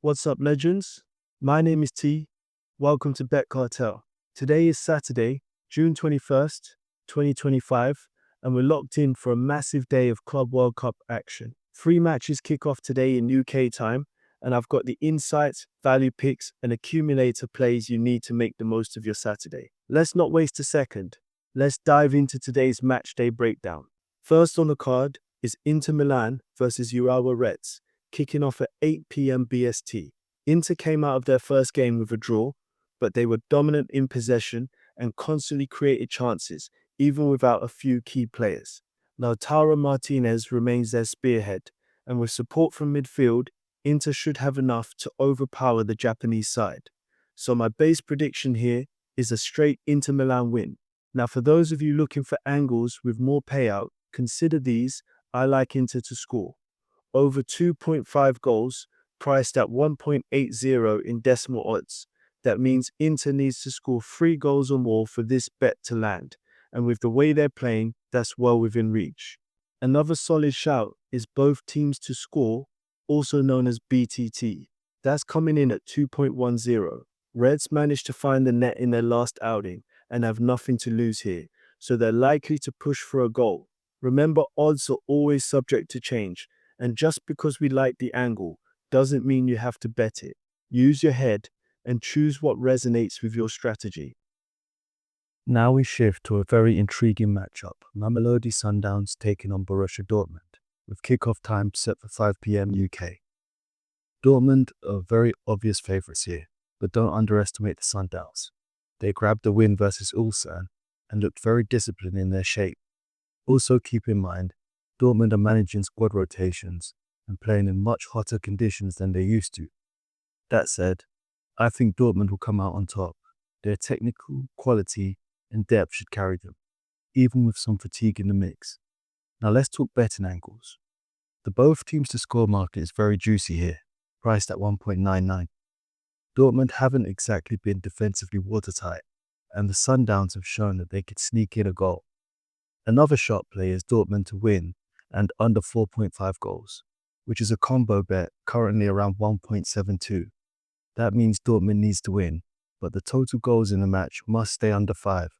What's up, legends? My name is T. Welcome to BetCartel. Today is Saturday, June 21st, 2025, and we're locked in for a massive day of Club World Cup action. 3 matches kick off today in UK time, and I've got the insights, value picks, and accumulator plays you need to make the most of your Saturday. Let's not waste a second. Let's dive into today's match day breakdown. First on the card is Inter Milan versus Urawa Reds, kicking off at 8 p.m. BST. Inter came out of their first game with a draw, but they were dominant in possession and constantly created chances, even without a few key players. Lautaro Martinez remains their spearhead, and with support from midfield, Inter should have enough to overpower the Japanese side. So my base prediction here is a straight Inter Milan win. Now, for those of you looking for angles with more payout, consider these. I like Inter to score over 2.5 goals, priced at 1.80 in decimal odds. That means Inter needs to score 3 goals or more for this bet to land, and with the way they're playing, that's well within reach. Another solid shout is both teams to score, also known as BTT. That's coming in at 2.10. Reds managed to find the net in their last outing and have nothing to lose here, so they're likely to push for a goal. Remember, odds are always subject to change, and just because we like the angle doesn't mean you have to bet it. Use your head and choose what resonates with your strategy. Now we shift to a very intriguing matchup. Mamelodi Sundowns taking on Borussia Dortmund, with kickoff time set for 5 p.m. UK. Dortmund are very obvious favourites here, but don't underestimate the Sundowns. They grabbed the win versus Ulsan and looked very disciplined in their shape. Also keep in mind, Dortmund are managing squad rotations and playing in much hotter conditions than they used to. That said, I think Dortmund will come out on top. Their technical quality and depth should carry them, even with some fatigue in the mix. Now let's talk betting angles. The both teams to score market is very juicy here, priced at 1.99. Dortmund haven't exactly been defensively watertight, and the Sundowns have shown that they could sneak in a goal. Another shot play is Dortmund to win and under 4.5 goals, which is a combo bet currently around 1.72. That means Dortmund needs to win, but the total goals in the match must stay under 5.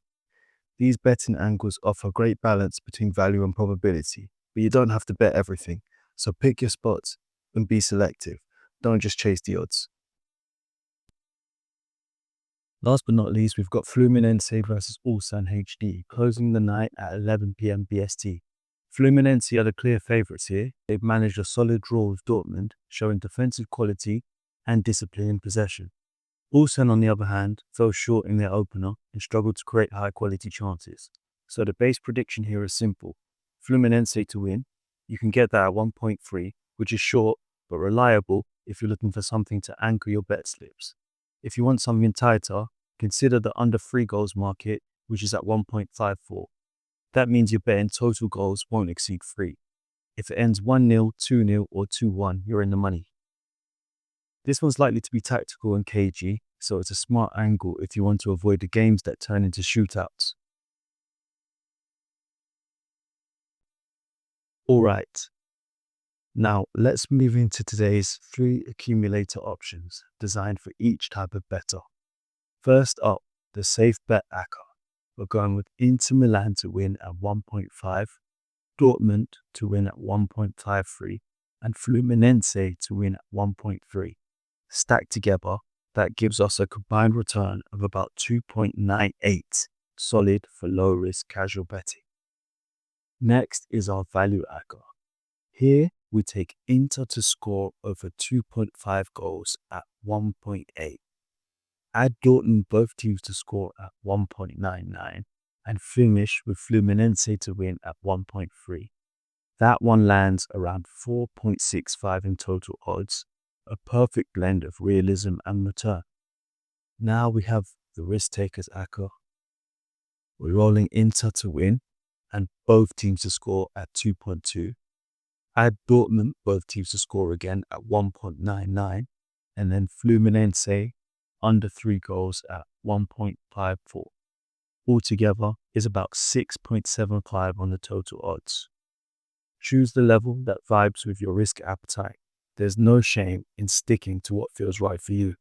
These betting angles offer great balance between value and probability, but you don't have to bet everything, so pick your spots and be selective. Don't just chase the odds. Last but not least, we've got Fluminense versus Ulsan HD, closing the night at 11 p.m. BST. Fluminense are the clear favourites here. They've managed a solid draw with Dortmund, showing defensive quality and discipline in possession. Ulsan, on the other hand, fell short in their opener and struggled to create high-quality chances. So the base prediction here is simple. Fluminense to win. You can get that at 1.3, which is short but reliable if you're looking for something to anchor your bet slips. If you want something tighter, consider the under 3 goals market, which is at 1.54. That means your betting total goals won't exceed 3. If it ends 1-0, 2-0, or 2-1, you're in the money. This one's likely to be tactical and cagey, so it's a smart angle if you want to avoid the games that turn into shootouts. Alright, now let's move into today's 3 accumulator options designed for each type of bettor. First up, the safe bet acca. We're going with Inter Milan to win at 1.5, Dortmund to win at 1.53, and Fluminense to win at 1.3. Stacked together, that gives us a combined return of about 2.98, solid for low-risk casual betting. Next is our value acca. Here, we take Inter to score over 2.5 goals at 1.8. Add Dortmund both teams to score at 1.99 and finish with Fluminense to win at 1.3. That one lands around 4.65 in total odds, a perfect blend of realism and return. Now we have the risk takers acca. We're rolling Inter to win and both teams to score at 2.2. Add Dortmund both teams to score again at 1.99, and then Fluminense under 3 goals at 1.54. Altogether is about 6.75 on the total odds. Choose the level that vibes with your risk appetite. There's no shame in sticking to what feels right for you.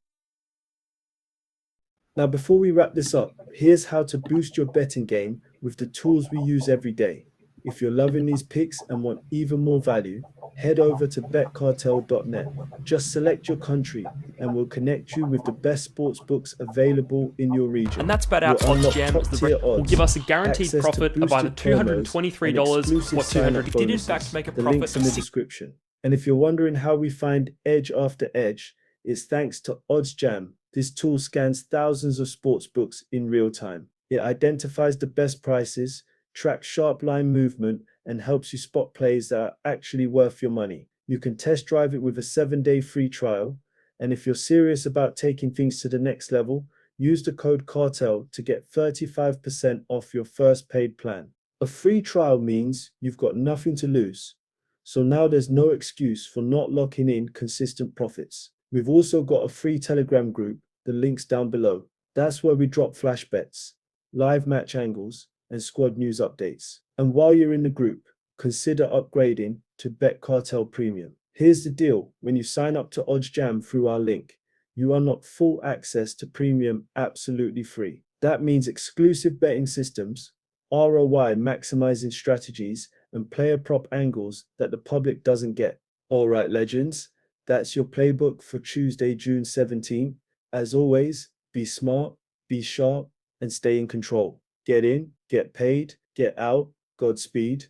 Now, before we wrap this up, here's how to boost your betting game with the tools we use every day. If you're loving these picks and want even more value, head over to betcartel.net. Just select your country and we'll connect you with the best sports books available in your region. And that's bet out You'll unlock OddsJam. top-tier Will odds, give us a guaranteed access to profit of either boosted promos, and $223 exclusive or sign-up $200. It did in fact bonuses. make a The profit link's of in the description. And if you're wondering how we find edge after edge, it's thanks to OddsJam. This tool scans thousands of sports books in real time. It identifies the best prices, tracks sharp line movement, and helps you spot plays that are actually worth your money. You can test drive it with a 7-day free trial. And if you're serious about taking things to the next level, use the code CARTEL to get 35% off your first paid plan. A free trial means you've got nothing to lose. So now there's no excuse for not locking in consistent profits. We've also got a free Telegram group, the link's down below. That's where we drop flash bets, live match angles, and squad news updates. And while you're in the group, consider upgrading to BetCartel Premium. Here's the deal: when you sign up to OddsJam through our link, you unlock full access to Premium absolutely free. That means exclusive betting systems, ROI maximizing strategies, and player prop angles that the public doesn't get. All right, legends, that's your playbook for Tuesday, June 17th. As always, be smart, be sharp, and stay in control. Get in, get paid, get out. Godspeed.